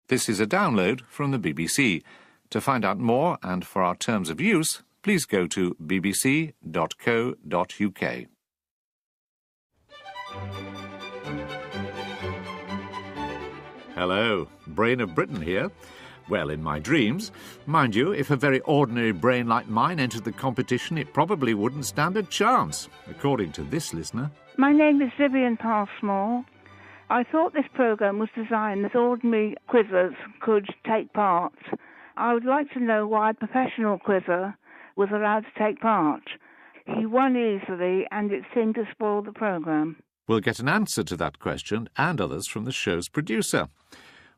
This is a download from the BBC. To find out more and for our terms of use, please go to bbc.co.uk. Hello, Brain of Britain here. Well, in my dreams. Mind you, if a very ordinary brain like mine entered the competition, it probably wouldn't stand a chance, according to this listener. My name is Vivian Passmore. I thought this programme was designed that ordinary quizzers could take part. I would like to know why a professional quizzer was allowed to take part. He won easily and it seemed to spoil the programme. We'll get an answer to that question and others from the show's producer.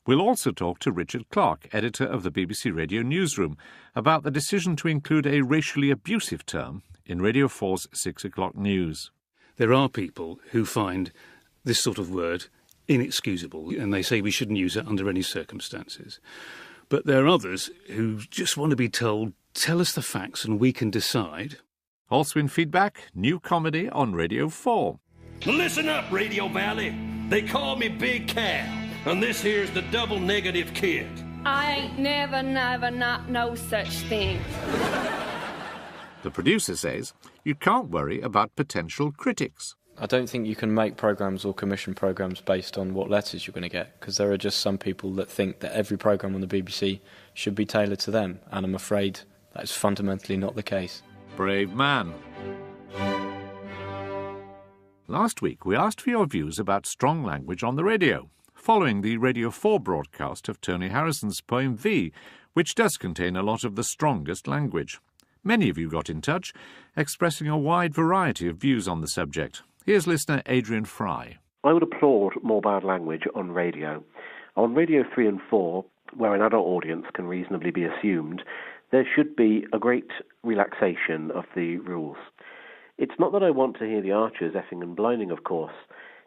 We'll also talk to Richard Clark, editor of the BBC Radio Newsroom, about the decision to include a racially abusive term in Radio 4's 6 o'clock news. There are people who find this sort of word inexcusable, and they say we shouldn't use it under any circumstances. But there are others who just want to be told, tell us the facts and we can decide. Also in feedback, new comedy on Radio 4. Listen up, Radio Valley. They call me Big Cal, and this here's the double negative kid. I ain't never not no such thing. The producer says you can't worry about potential critics. I don't think you can make programmes or commission programmes based on what letters you're going to get, because there are just some people that think that every programme on the BBC should be tailored to them, and I'm afraid that is fundamentally not the case. Brave man. Last week we asked for your views about strong language on the radio, following the Radio 4 broadcast of Tony Harrison's poem V, which does contain a lot of the strongest language. Many of you got in touch, expressing a wide variety of views on the subject. Here's listener Adrian Fry. I would applaud more bad language on radio. On Radio 3 and 4, where an adult audience can reasonably be assumed, there should be a great relaxation of the rules. It's not that I want to hear the Archers effing and blinding, of course,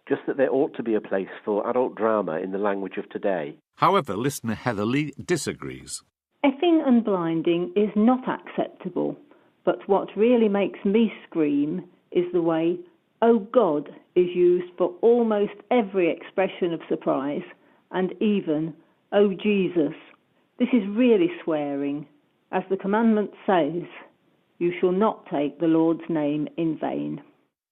just that there ought to be a place for adult drama in the language of today. However, listener Heather Lee disagrees. Effing and blinding is not acceptable, but what really makes me scream is the way "oh God" is used for almost every expression of surprise, and even "oh Jesus." This is really swearing. As the commandment says, you shall not take the Lord's name in vain.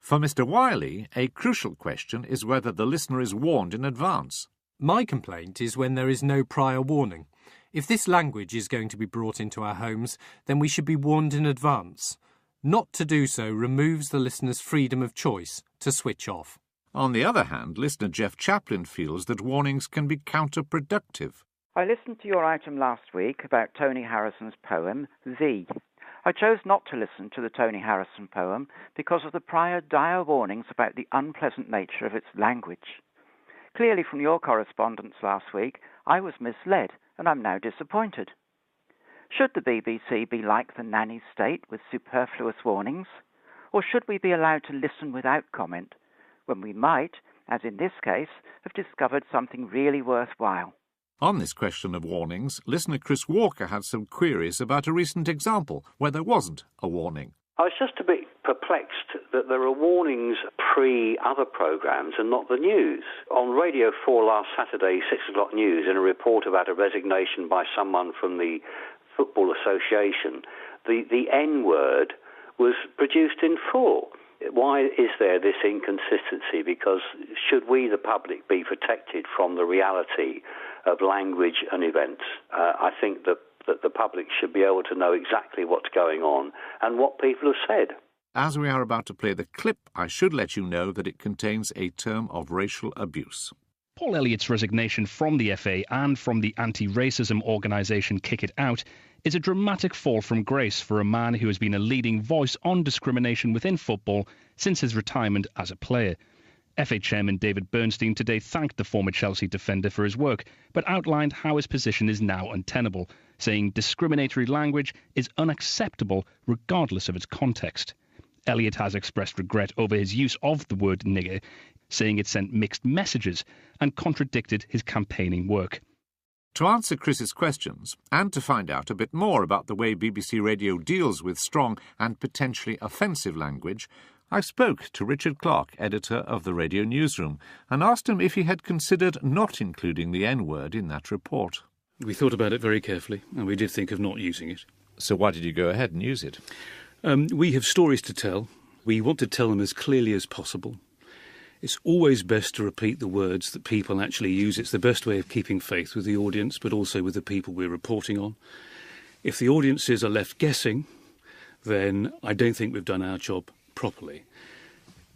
For Mr. Wiley, a crucial question is whether the listener is warned in advance. My complaint is when there is no prior warning. If this language is going to be brought into our homes, then we should be warned in advance. Not to do so removes the listener's freedom of choice to switch off. On the other hand, listener Jeff Chaplin feels that warnings can be counterproductive. I listened to your item last week about Tony Harrison's poem, V. I chose not to listen to the Tony Harrison poem because of the prior dire warnings about the unpleasant nature of its language. Clearly from your correspondence last week, I was misled, and I'm now disappointed. Should the BBC be like the nanny state with superfluous warnings? Or should we be allowed to listen without comment, when we might, as in this case, have discovered something really worthwhile? On this question of warnings, listener Chris Walker had some queries about a recent example where there wasn't a warning. I was just a bit perplexed that there are warnings pre-other programmes and not the news. On Radio 4 last Saturday, 6 o'clock news, in a report about a resignation by someone from the Football Association, the N-word was produced in full. Why is there this inconsistency? Because should we, the public, be protected from the reality of language and events? I think that the public should be able to know exactly what's going on and what people have said. As we are about to play the clip, I should let you know that it contains a term of racial abuse. Paul Elliott's resignation from the FA and from the anti-racism organisation Kick It Out is a dramatic fall from grace for a man who has been a leading voice on discrimination within football since his retirement as a player. FA Chairman David Bernstein today thanked the former Chelsea defender for his work, but outlined how his position is now untenable, saying discriminatory language is unacceptable regardless of its context. Elliott has expressed regret over his use of the word nigger, saying it sent mixed messages and contradicted his campaigning work. To answer Chris's questions, and to find out a bit more about the way BBC Radio deals with strong and potentially offensive language, I spoke to Richard Clark, editor of the Radio Newsroom, and asked him if he had considered not including the N-word in that report. We thought about it very carefully, and we did think of not using it. So why did you go ahead and use it? We have stories to tell. We want to tell them as clearly as possible. It's always best to repeat the words that people actually use. It's the best way of keeping faith with the audience, but also with the people we're reporting on. If the audiences are left guessing, then I don't think we've done our job properly.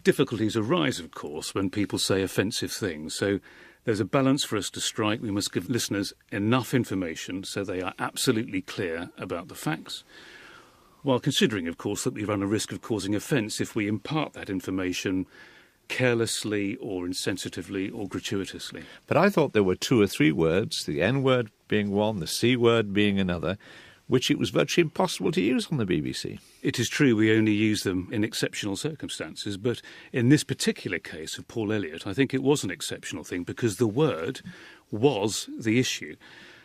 Difficulties arise, of course, when people say offensive things. So there's a balance for us to strike. We must give listeners enough information so they are absolutely clear about the facts, while considering, of course, that we run a risk of causing offence if we impart that information carelessly or insensitively or gratuitously. But I thought there were 2 or 3 words, the N-word being one, the C-word being another, which it was virtually impossible to use on the BBC. It is true we only use them in exceptional circumstances, but in this particular case of Paul Elliott, I think it was an exceptional thing because the word was the issue.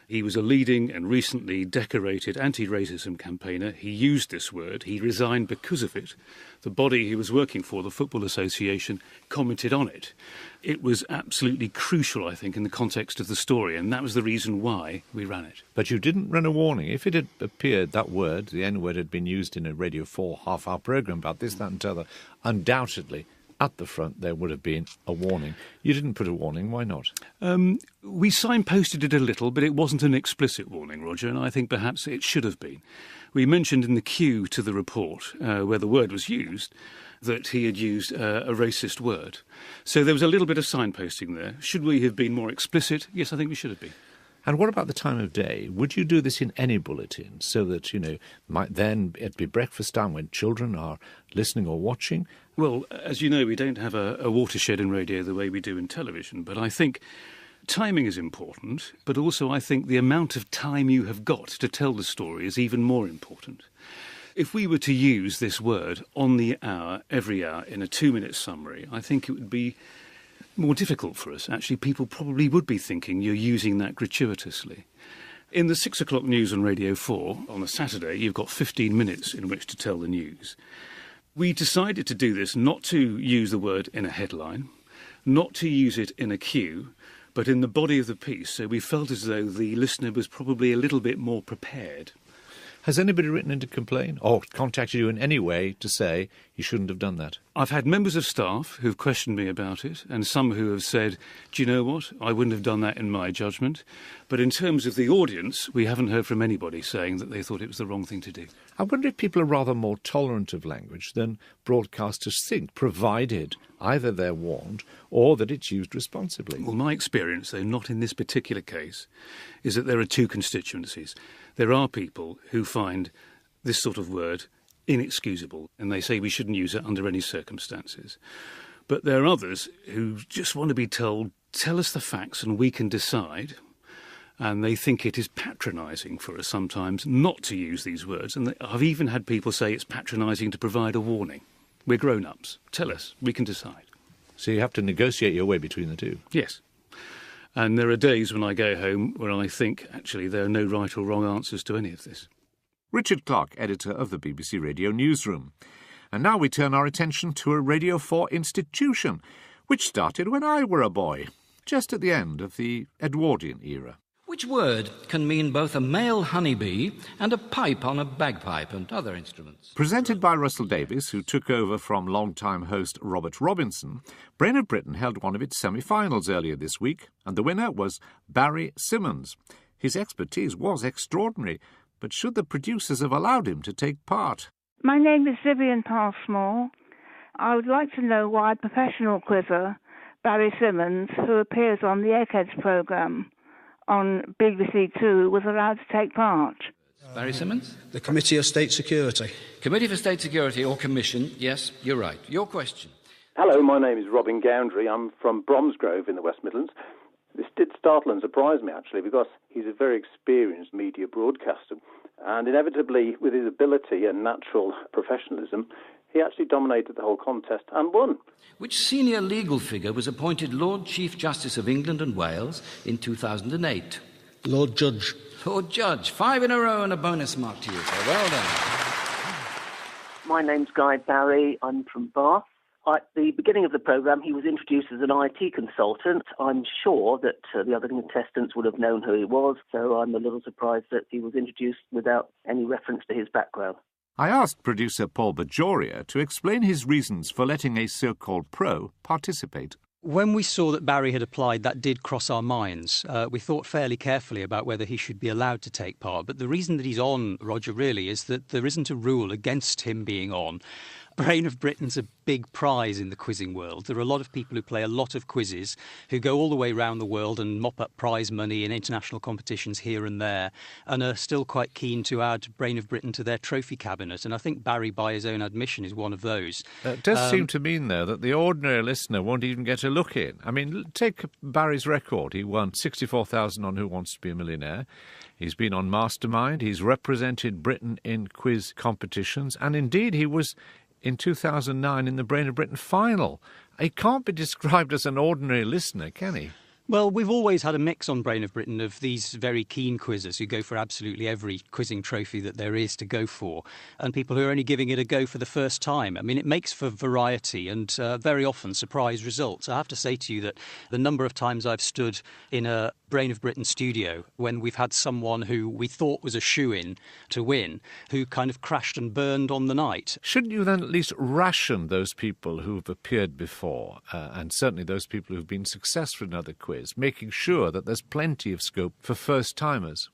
He was a leading and recently decorated anti-racism campaigner. He used this word. He resigned because of it. The body he was working for, the Football Association, commented on it. It was absolutely crucial, I think, in the context of the story, and that was the reason why we ran it. But you didn't run a warning. If it had appeared, that word, the N-word, had been used in a Radio 4 half-hour programme about this, that and t'other, undoubtedly, at the front, there would have been a warning. You didn't put a warning. Why not? We signposted it a little, but it wasn't an explicit warning, Roger, and I think perhaps it should have been. We mentioned in the queue to the report, where the word was used, that he had used a racist word. So there was a little bit of signposting there. Should we have been more explicit? Yes, I think we should have been. And what about the time of day? Would you do this in any bulletin so that, might then it be breakfast time when children are listening or watching? Well, as you know, we don't have a watershed in radio the way we do in television, but I think timing is important, but also I think the amount of time you have got to tell the story is even more important. If we were to use this word on the hour, every hour, in a 2-minute summary, I think it would be more difficult for us. Actually, people probably would be thinking you're using that gratuitously. In the 6 o'clock news on Radio 4, on a Saturday, you've got 15 minutes in which to tell the news. We decided to do this not to use the word in a headline, not to use it in a queue, but in the body of the piece, so we felt as though the listener was probably a little bit more prepared. Has anybody written in to complain or contacted you in any way to say you shouldn't have done that? I've had members of staff who've questioned me about it, and some who have said, do you know what, I wouldn't have done that in my judgment. But in terms of the audience, we haven't heard from anybody saying that they thought it was the wrong thing to do. I wonder if people are rather more tolerant of language than broadcasters think, provided either they're warned or that it's used responsibly. Well, my experience, though not in this particular case, is that there are 2 constituencies. There are people who find this sort of word inexcusable, and they say we shouldn't use it under any circumstances. But there are others who just want to be told, tell us the facts and we can decide, and they think it is patronising for us sometimes not to use these words. And I've even had people say it's patronising to provide a warning. We're grown-ups. Tell us. We can decide. So you have to negotiate your way between the 2? Yes. And there are days when I go home where I think, actually, there are no right or wrong answers to any of this. Richard Clark, editor of the BBC Radio Newsroom. And now we turn our attention to a Radio 4 institution, which started when I were a boy, just at the end of the Edwardian era. Which word can mean both a male honeybee and a pipe on a bagpipe and other instruments? Presented by Russell Davies, who took over from long-time host Robert Robinson, Brain of Britain held one of its semi-finals earlier this week, and the winner was Barry Simmons. His expertise was extraordinary, but should the producers have allowed him to take part? My name is Vivian Passmore. I would like to know why professional quizzer Barry Simmons, who appears on the Eggheads programme on BBC Two, was allowed to take part. Barry Simmons? The Committee of State Security. Committee for State Security or Commission, yes, you're right. Your question. Hello, my name is Robin Goundry. I'm from Bromsgrove in the West Midlands. This did startle and surprise me, actually, because he's a very experienced media broadcaster. And inevitably, with his ability and natural professionalism, he actually dominated the whole contest and won. Which senior legal figure was appointed Lord Chief Justice of England and Wales in 2008? Lord Judge. Lord Judge. 5 in a row and a bonus mark to you, sir. Well done. My name's Guy Barry. I'm from Bath. At the beginning of the programme, he was introduced as an IT consultant. I'm sure that the other contestants would have known who he was, so I'm a little surprised that he was introduced without any reference to his background. I asked producer Paul Bajoria to explain his reasons for letting a so-called pro participate. When we saw that Barry had applied, that did cross our minds. We thought fairly carefully about whether he should be allowed to take part. But the reason that he's on, Roger, really, is that there isn't a rule against him being on. Brain of Britain's a big prize in the quizzing world. There are a lot of people who play a lot of quizzes, who go all the way around the world and mop up prize money in international competitions here and there, and are still quite keen to add Brain of Britain to their trophy cabinet. And I think Barry, by his own admission, is one of those. It does seem to mean, though, that the ordinary listener won't even get a look in. I mean, take Barry's record. He won 64,000 on Who Wants to Be a Millionaire. He's been on Mastermind. He's represented Britain in quiz competitions. And indeed, he was in 2009 in the Brain of Britain final. He can't be described as an ordinary listener, can he? Well, we've always had a mix on Brain of Britain of these very keen quizzers who go for absolutely every quizzing trophy that there is to go for, and people who are only giving it a go for the first time. I mean, it makes for variety and very often surprise results. I have to say to you that the number of times I've stood in a Brain of Britain studio when we've had someone who we thought was a shoo-in to win, who kind of crashed and burned on the night. Shouldn't you then at least ration those people who've appeared before, and certainly those people who've been successful in other quiz, making sure that there's plenty of scope for first-timers?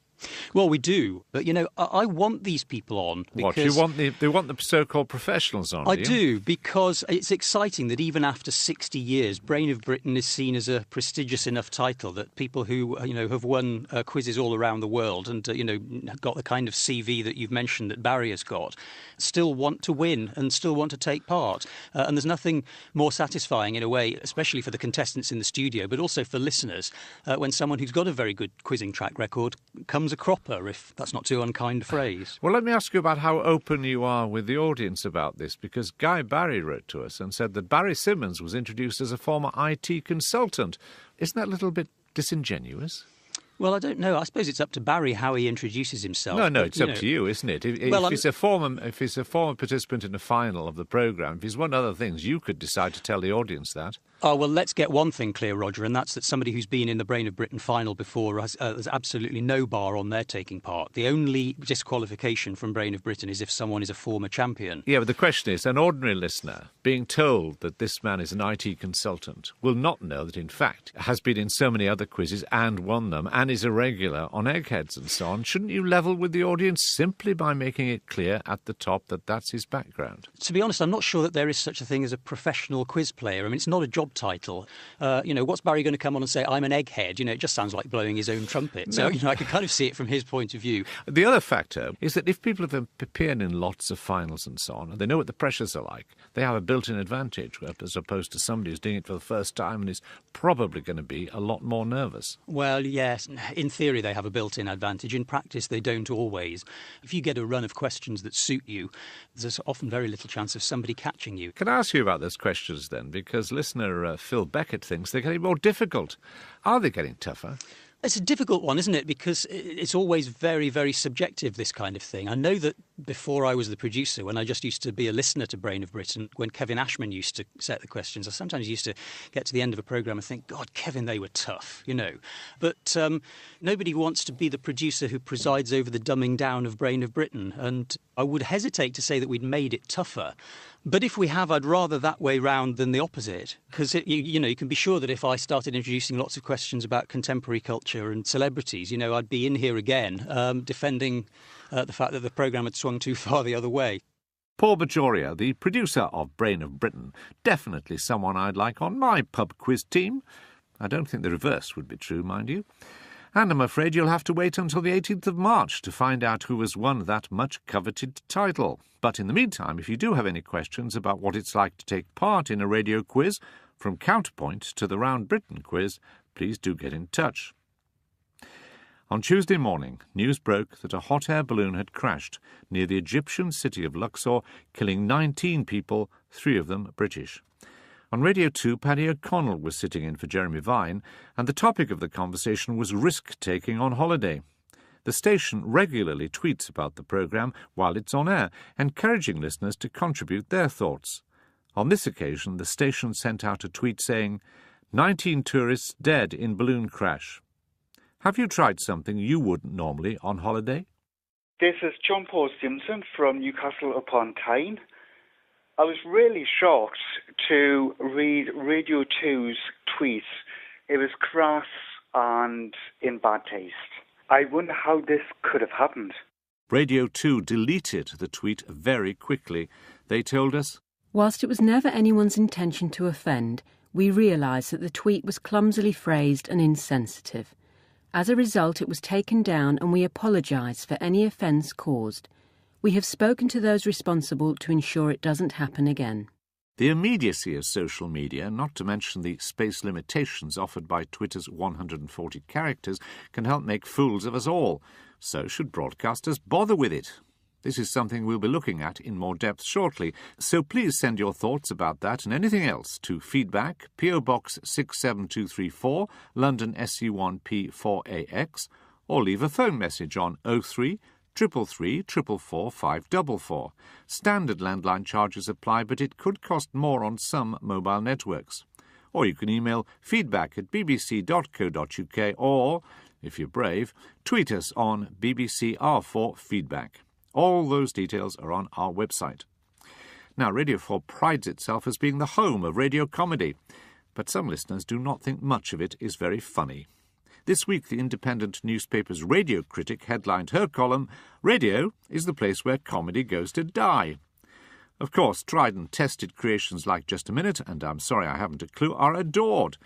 Well, we do, but, you know, I want these people on. Because What, they want the so-called professionals on, I do, because it's exciting that even after 60 years, Brain of Britain is seen as a prestigious enough title that people who, you know, have won quizzes all around the world and, you know, got the kind of CV that you've mentioned that Barry has got, still want to win and still want to take part. And there's nothing more satisfying in a way, especially for the contestants in the studio, but also for listeners, when someone who's got a very good quizzing track record comes a cropper, if that's not too unkind a phrase. Well, let me ask you about how open you are with the audience about this, because Guy Barry wrote to us and said that Barry Simmons was introduced as a former IT consultant. Isn't that a little bit disingenuous? Well, I don't know. I suppose it's up to Barry how he introduces himself. No, it's up to you, isn't it? If he's a former participant in the final of the programme, if he's won other things, you could decide to tell the audience that. Oh, well, let's get one thing clear, Roger, and that's that somebody who's been in the Brain of Britain final before has there's absolutely no bar on their taking part. The only disqualification from Brain of Britain is if someone is a former champion. Yeah, but the question is, an ordinary listener being told that this man is an IT consultant will not know that, in fact, has been in so many other quizzes and won them and is a regular on Eggheads and so on. Shouldn't you level with the audience simply by making it clear at the top that that's his background? To be honest, I'm not sure that there is such a thing as a professional quiz player. I mean, it's not a job title. You know, what's Barry going to come on and say, I'm an egghead? You know, it just sounds like blowing his own trumpet. So, you know, I can kind of see it from his point of view. The other factor is that if people have appeared in lots of finals and so on, and they know what the pressures are like, they have a built-in advantage, as opposed to somebody who's doing it for the first time and is probably going to be a lot more nervous. Well, yes, in theory they have a built-in advantage. In practice, they don't always. If you get a run of questions that suit you, there's often very little chance of somebody catching you. Can I ask you about those questions then? Because listener Phil Beckett thinks they're getting more difficult. Are they getting tougher? It's a difficult one, isn't it? Because it's always very, very subjective, this kind of thing. I know that before I was the producer, when I just used to be a listener to Brain of Britain, when Kevin Ashman used to set the questions, I sometimes used to get to the end of a programme and think, God, Kevin, they were tough, you know. But nobody wants to be the producer who presides over the dumbing down of Brain of Britain. And I would hesitate to say that we'd made it tougher. But if we have, I'd rather that way round than the opposite. Because, you know, you can be sure that if I started introducing lots of questions about contemporary culture and celebrities, you know, I'd be in here again defending the fact that the programme had swung too far the other way. Paul Bajoria, the producer of Brain of Britain, definitely someone I'd like on my pub quiz team. I don't think the reverse would be true, mind you. And I'm afraid you'll have to wait until the 18th of March to find out who has won that much-coveted title. But in the meantime, if you do have any questions about what it's like to take part in a radio quiz, from Counterpoint to the Round Britain quiz, please do get in touch. On Tuesday morning, news broke that a hot air balloon had crashed near the Egyptian city of Luxor, killing 19 people, 3 of them British. On Radio 2, Paddy O'Connell was sitting in for Jeremy Vine, and the topic of the conversation was risk-taking on holiday. The station regularly tweets about the programme while it's on air, encouraging listeners to contribute their thoughts. On this occasion, the station sent out a tweet saying, 19 tourists dead in balloon crash. Have you tried something you wouldn't normally on holiday? This is John Paul Simpson from Newcastle upon Tyne. I was really shocked to read Radio 2's tweet. It was crass and in bad taste. I wonder how this could have happened. Radio 2 deleted the tweet very quickly. They told us, whilst it was never anyone's intention to offend, we realised that the tweet was clumsily phrased and insensitive. As a result, it was taken down and we apologise for any offence caused. We have spoken to those responsible to ensure it doesn't happen again. The immediacy of social media, not to mention the space limitations offered by Twitter's 140 characters, can help make fools of us all. So should broadcasters bother with it? This is something we'll be looking at in more depth shortly, so please send your thoughts about that and anything else to feedback, PO Box 67234, London SC1P4AX, or leave a phone message on 03 333 444 544. Standard landline charges apply, but it could cost more on some mobile networks. Or you can email feedback@bbc.co.uk or, if you're brave, tweet us on BBCR4Feedback. All those details are on our website. Now, Radio 4 prides itself as being the home of radio comedy, but some listeners do not think much of it is very funny. This week, the independent newspaper's radio critic headlined her column, Radio is the place where comedy goes to die. Of course, tried and tested creations like Just a Minute and I'm Sorry I Haven't a Clue are adored.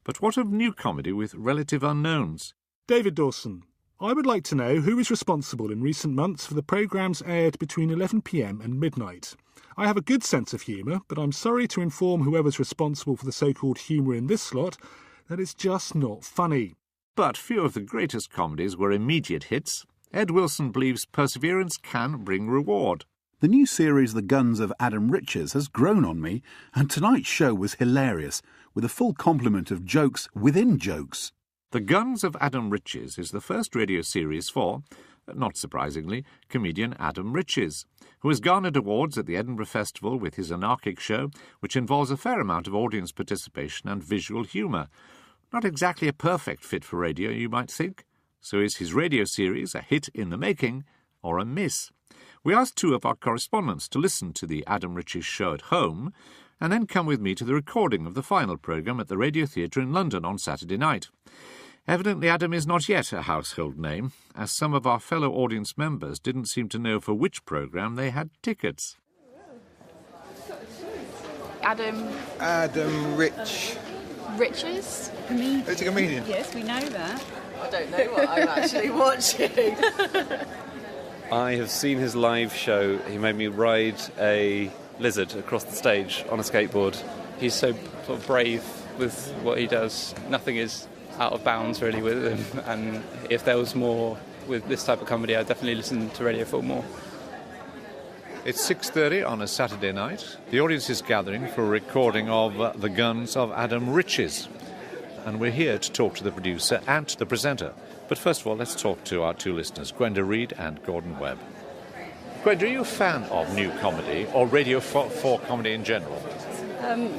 But what of new comedy with relative unknowns? David Dawson, I would like to know who is responsible in recent months for the programmes aired between 11 p.m. and midnight. I have a good sense of humour, but I'm sorry to inform whoever's responsible for the so-called humour in this slot that it's just not funny. But few of the greatest comedies were immediate hits. Ed Wilson believes perseverance can bring reward. The new series The Guns of Adam Riches has grown on me, and tonight's show was hilarious, with a full complement of jokes within jokes. The Guns of Adam Riches is the first radio series for, not surprisingly, comedian Adam Riches, who has garnered awards at the Edinburgh Festival with his anarchic show, which involves a fair amount of audience participation and visual humour. Not exactly a perfect fit for radio, you might think. So is his radio series a hit in the making or a miss? We asked two of our correspondents to listen to the Adam Riches show at home and then come with me to the recording of the final programme at the Radio Theatre in London on Saturday night. Evidently Adam is not yet a household name, as some of our fellow audience members didn't seem to know for which programme they had tickets. Adam Riches? It's a comedian. Yes, we know that. I don't know what I'm actually watching. I have seen his live show. He made me ride a lizard across the stage on a skateboard. He's so sort of brave with what he does. Nothing is out of bounds really with him, and if there was more with this type of comedy, I'd definitely listen to Radio 4 more. It's 6:30 on a Saturday night. The audience is gathering for a recording of The Guns of Adam Riches. And we're here to talk to the producer and the presenter. But first of all, let's talk to our two listeners, Gwenda Reid and Gordon Webb. Gwenda, are you a fan of new comedy or Radio 4 comedy in general?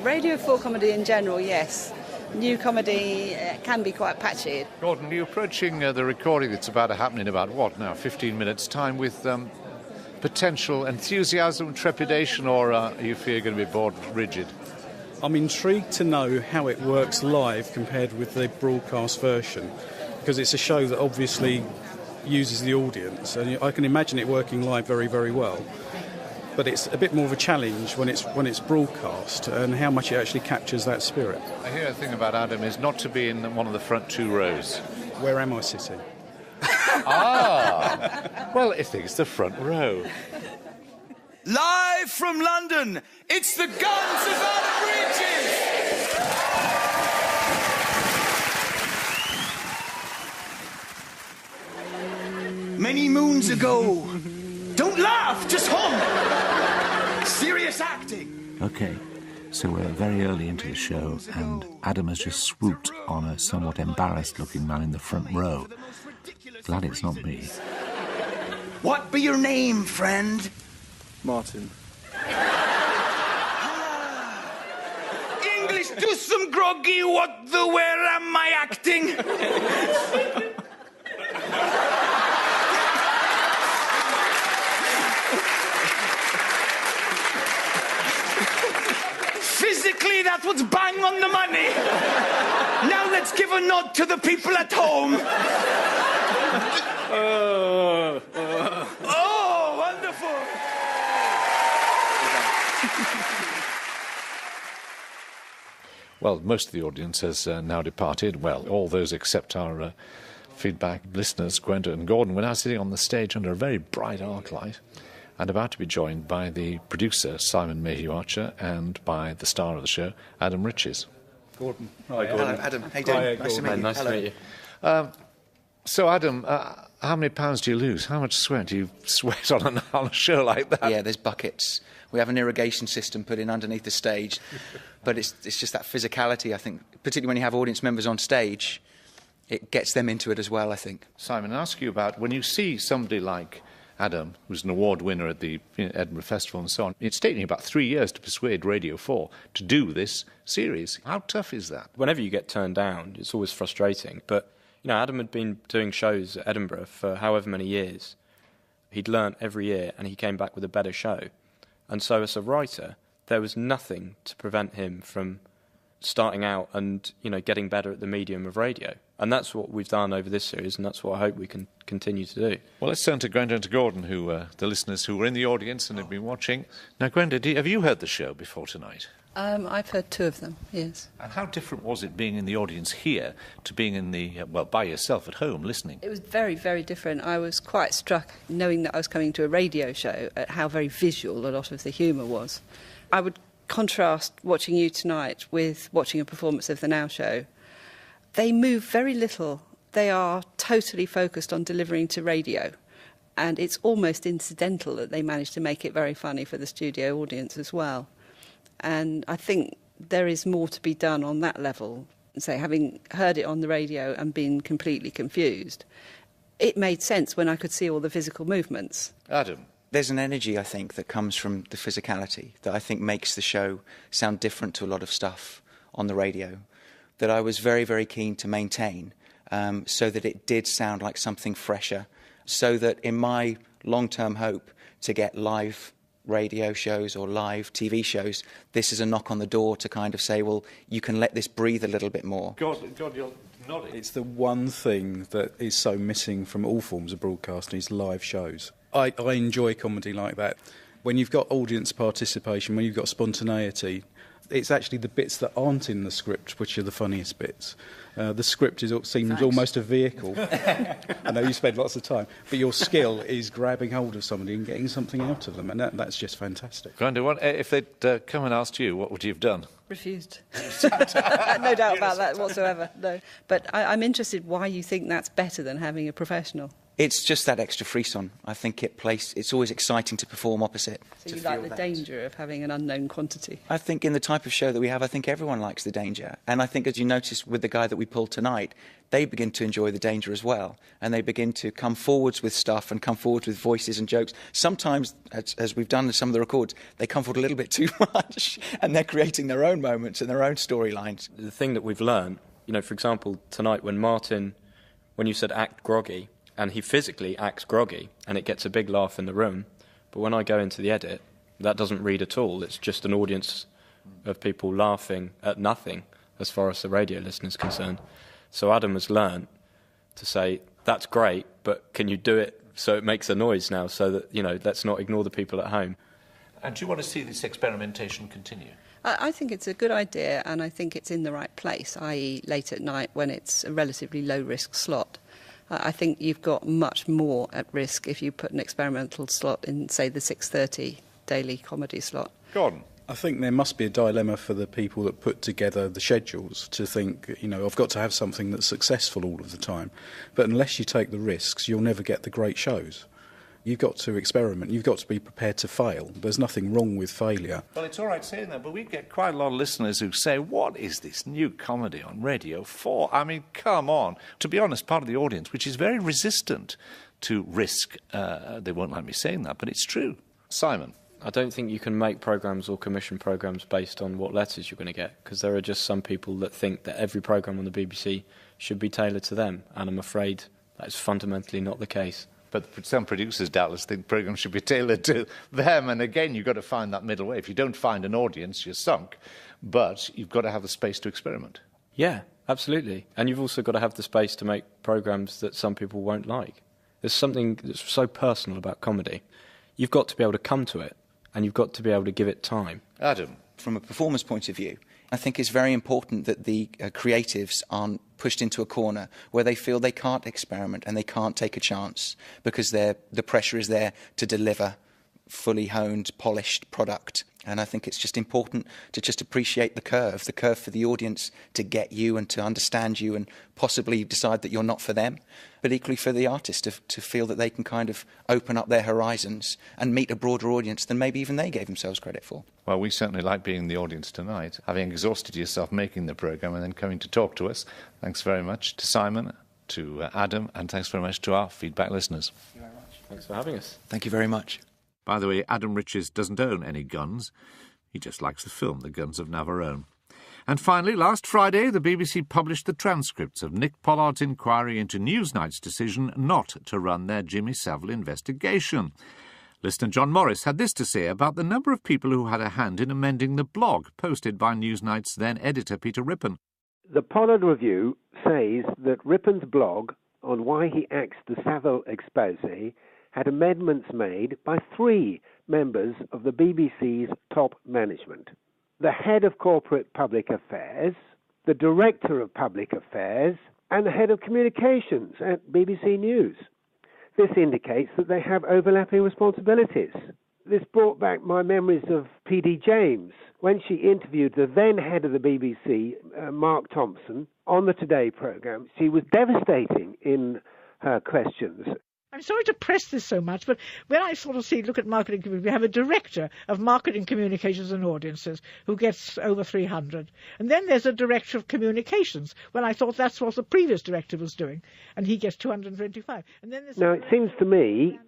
Radio 4 comedy in general, yes. New comedy can be quite patchy. Gordon, you're approaching the recording that's about to happen in about, 15 minutes' time with potential enthusiasm, trepidation, or are you fear you're going to be bored rigid? I'm intrigued to know how it works live compared with the broadcast version, because it's a show that obviously uses the audience, and I can imagine it working live very, very well. But it's a bit more of a challenge when it's broadcast, and how much it actually captures that spirit. I hear a thing about Adam is not to be in one of the front two rows. Where am I sitting? Well, I think it's the front row. Live from London, it's the Guns of Adam Riches! Many moons ago. Don't laugh, just hum. Serious acting. OK, so we're very early into the show and Adam has just swooped on a somewhat embarrassed-looking man in the front row. Glad it's not me. What be your name, friend? Martin. English do some groggy, what the where am I acting? Physically, that was bang on the money. Now let's give a nod to the people at home. Oh, wonderful. Well, most of the audience has now departed. Well, all those except our feedback listeners, Gwenda and Gordon. We're now sitting on the stage under a very bright arc light and about to be joined by the producer, Simon Mayhew Archer, and by the star of the show, Adam Riches. Gordon. Hi, Gordon. Hello, Adam. How you doing? Hi, nice to meet you. Nice to meet you. So, Adam, how many pounds do you lose? How much sweat do you sweat on a show like that? Yeah, there's buckets. We have an irrigation system put in underneath the stage, but it's just that physicality, I think, particularly when you have audience members on stage, it gets them into it as well, I think. Simon, I'll ask you about when you see somebody like Adam, who's an award winner at the Edinburgh Festival and so on, it's taking about 3 years to persuade Radio 4 to do this series. How tough is that? Whenever you get turned down, it's always frustrating. But, you know, Adam had been doing shows at Edinburgh for however many years. He'd learnt every year and he came back with a better show. And so as a writer, there was nothing to prevent him from starting out and, you know, getting better at the medium of radio. And that's what we've done over this series, and that's what I hope we can continue to do. Well, let's turn to Gwenda and to Gordon, who the listeners who were in the audience and have been watching. Now, Gwenda, have you heard the show before tonight? I've heard 2 of them, yes. And how different was it being in the audience here to being in the, by yourself at home listening? It was very, very different. I was quite struck, knowing that I was coming to a radio show, at how very visual a lot of the humour was. I would contrast watching you tonight with watching a performance of the Now Show. They move very little. They are totally focused on delivering to radio. And it's almost incidental that they manage to make it very funny for the studio audience as well. And I think there is more to be done on that level. Say, having heard it on the radio and been completely confused, it made sense when I could see all the physical movements. Adam? There's an energy, I think, that comes from the physicality that I think makes the show sound different to a lot of stuff on the radio, that I was very, very keen to maintain, so that it did sound like something fresher, so that in my long-term hope to get live radio shows or live TV shows, this is a knock on the door to kind of say, well, you can let this breathe a little bit more. God, you're nodding. It's the one thing that is so missing from all forms of broadcasting is live shows. I enjoy comedy like that. When you've got audience participation, when you've got spontaneity, it's actually the bits that aren't in the script which are the funniest bits. The script seems almost a vehicle. I know you spend lots of time, but your skill is grabbing hold of somebody and getting something out of them, and that's just fantastic. Gwenda, if they'd come and asked you, what would you have done? Refused. No doubt about that whatsoever, no. But I'm interested why you think that's better than having a professional. It's just that extra frisson. I think it's always exciting to perform opposite. So you like the danger of having an unknown quantity? I think in the type of show that we have, I think everyone likes the danger. And I think, as you noticed with the guy that we pulled tonight, they begin to enjoy the danger as well. And they begin to come forwards with stuff and come forwards with voices and jokes. Sometimes, as we've done in some of the records, they come forward a little bit too much and they're creating their own moments and their own storylines. The thing that we've learned, you know, for example, tonight when you said act groggy, and he physically acts groggy, and it gets a big laugh in the room. But when I go into the edit, that doesn't read at all. It's just an audience of people laughing at nothing, as far as the radio listener is concerned. So Adam has learned to say, that's great, but can you do it so it makes a noise now, so that, you know, let's not ignore the people at home. And do you want to see this experimentation continue? I think it's a good idea, and I think it's in the right place, i.e. late at night when it's a relatively low-risk slot. I think you've got much more at risk if you put an experimental slot in, say, the 6:30 daily comedy slot. Gordon? I think there must be a dilemma for the people that put together the schedules to think, you know, I've got to have something that's successful all of the time. But unless you take the risks, you'll never get the great shows. You've got to experiment. You've got to be prepared to fail. There's nothing wrong with failure. Well, it's all right saying that, but we get quite a lot of listeners who say, what is this new comedy on Radio 4? I mean, come on. To be honest, part of the audience, which is very resistant to risk, they won't like me saying that, but it's true. Simon? I don't think you can make programmes or commission programmes based on what letters you're going to get, because there are just some people that think that every programme on the BBC should be tailored to them, and I'm afraid that's fundamentally not the case. But some producers doubtless think programmes should be tailored to them, and again, you've got to find that middle way. If you don't find an audience, you're sunk, but you've got to have the space to experiment. Yeah, absolutely. And you've also got to have the space to make programmes that some people won't like. There's something that's so personal about comedy. You've got to be able to come to it, and you've got to be able to give it time. Adam? From a performance point of view, I think it's very important that the creatives aren't pushed into a corner where they feel they can't experiment and they can't take a chance because the pressure is there to deliver fully honed, polished product. And I think it's just important to just appreciate the curve for the audience to get you and to understand you and possibly decide that you're not for them, but equally for the artist to feel that they can kind of open up their horizons and meet a broader audience than maybe even they gave themselves credit for. Well, we certainly like being in the audience tonight, having exhausted yourself making the programme and then coming to talk to us. Thanks very much to Simon, to Adam, and thanks very much to our feedback listeners. Thank you very much. Thanks for having us. Thank you very much. By the way, Adam Riches doesn't own any guns. He just likes the film The Guns of Navarone. And finally, last Friday, the BBC published the transcripts of Nick Pollard's inquiry into Newsnight's decision not to run their Jimmy Savile investigation. Listener John Morris had this to say about the number of people who had a hand in amending the blog posted by Newsnight's then editor Peter Rippon. The Pollard Review says that Rippon's blog on why he axed the Savile expose had amendments made by 3 members of the BBC's top management. The head of corporate public affairs, the director of public affairs, and the head of communications at BBC News. This indicates that they have overlapping responsibilities. This brought back my memories of P.D. James when she interviewed the then head of the BBC, Mark Thompson, on the Today programme. She was devastating in her questions. I'm sorry to press this so much, but when I sort of look at marketing communications, we have a director of marketing communications and audiences who gets over 300. And then there's a director of communications. Well, I thought that's what the previous director was doing, and he gets 225. And then now, it seems to me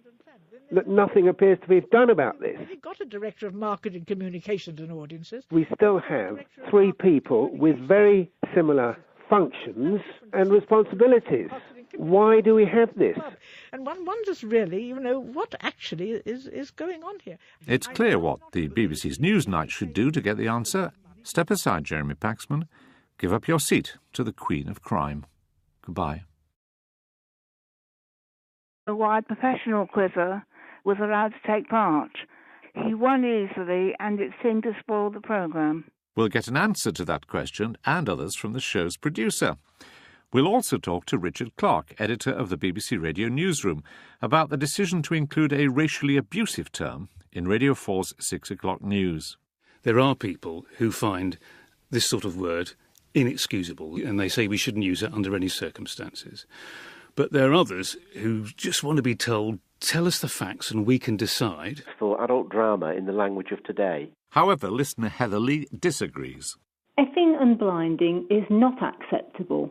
that nothing appears to be done about this. We've got a director of marketing communications and audiences. We still have 3 people with very similar functions and responsibilities. Why do we have this? And one wonders really, what actually is going on here. It's clear what the BBC's Newsnight should do to get the answer. Step aside, Jeremy Paxman. Give up your seat to the Queen of Crime. Goodbye. A wide professional quizzer was allowed to take part. He won easily, and it seemed to spoil the programme. We'll get an answer to that question and others from the show's producer. We'll also talk to Richard Clark, editor of the BBC Radio Newsroom, about the decision to include a racially abusive term in Radio 4's 6 o'clock news. There are people who find this sort of word inexcusable, and they say we shouldn't use it under any circumstances. But there are others who just want to be told, tell us the facts and we can decide. For adult drama in the language of today. However, listener Heather Lee disagrees. Effing and blinding is not acceptable.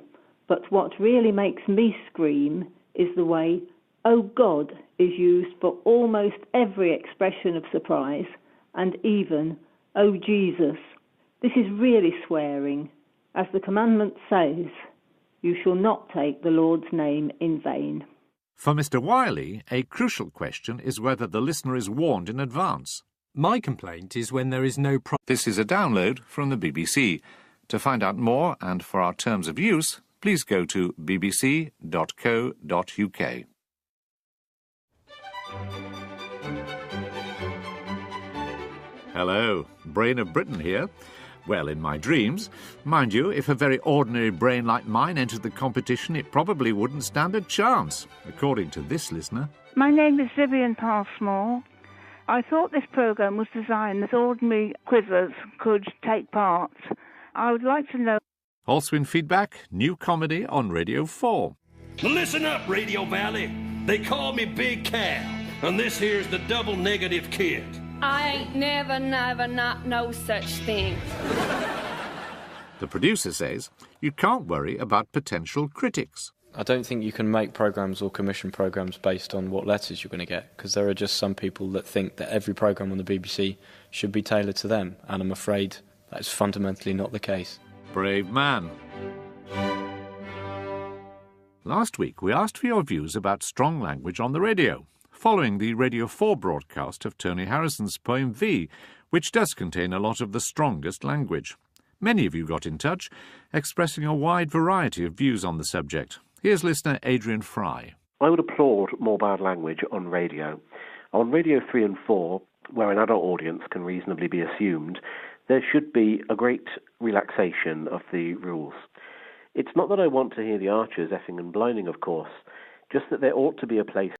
But what really makes me scream is the way, oh God, is used for almost every expression of surprise, and even, oh Jesus. This is really swearing. As the commandment says, you shall not take the Lord's name in vain. For Mr. Wiley, a crucial question is whether the listener is warned in advance. My complaint is when there is no This is a download from the BBC. To find out more and for our terms of use, please go to bbc.co.uk. Hello, Brain of Britain here. Well, in my dreams. Mind you, if a very ordinary brain like mine entered the competition, it probably wouldn't stand a chance, according to this listener. My name is Vivian Palsmore. I thought this programme was designed that ordinary quizzers could take part. I would like to know... Also in feedback, new comedy on Radio 4. Listen up, Radio Valley. They call me Big Cal. and this here's the double negative kid. I ain't never not no such thing. The producer says you can't worry about potential critics. I don't think you can make programmes or commission programmes based on what letters you're going to get, because there are just some people that think that every programme on the BBC should be tailored to them, and I'm afraid that is fundamentally not the case. Brave man. Last week we asked for your views about strong language on the radio, following the Radio 4 broadcast of Tony Harrison's poem V, which does contain a lot of the strongest language. Many of you got in touch, expressing a wide variety of views on the subject. Here's listener Adrian Fry. I would applaud more bad language on radio. On Radio 3 and 4, where an adult audience can reasonably be assumed, there should be a great relaxation of the rules. It's not that I want to hear the Archers effing and blinding, of course, just that there ought to be a place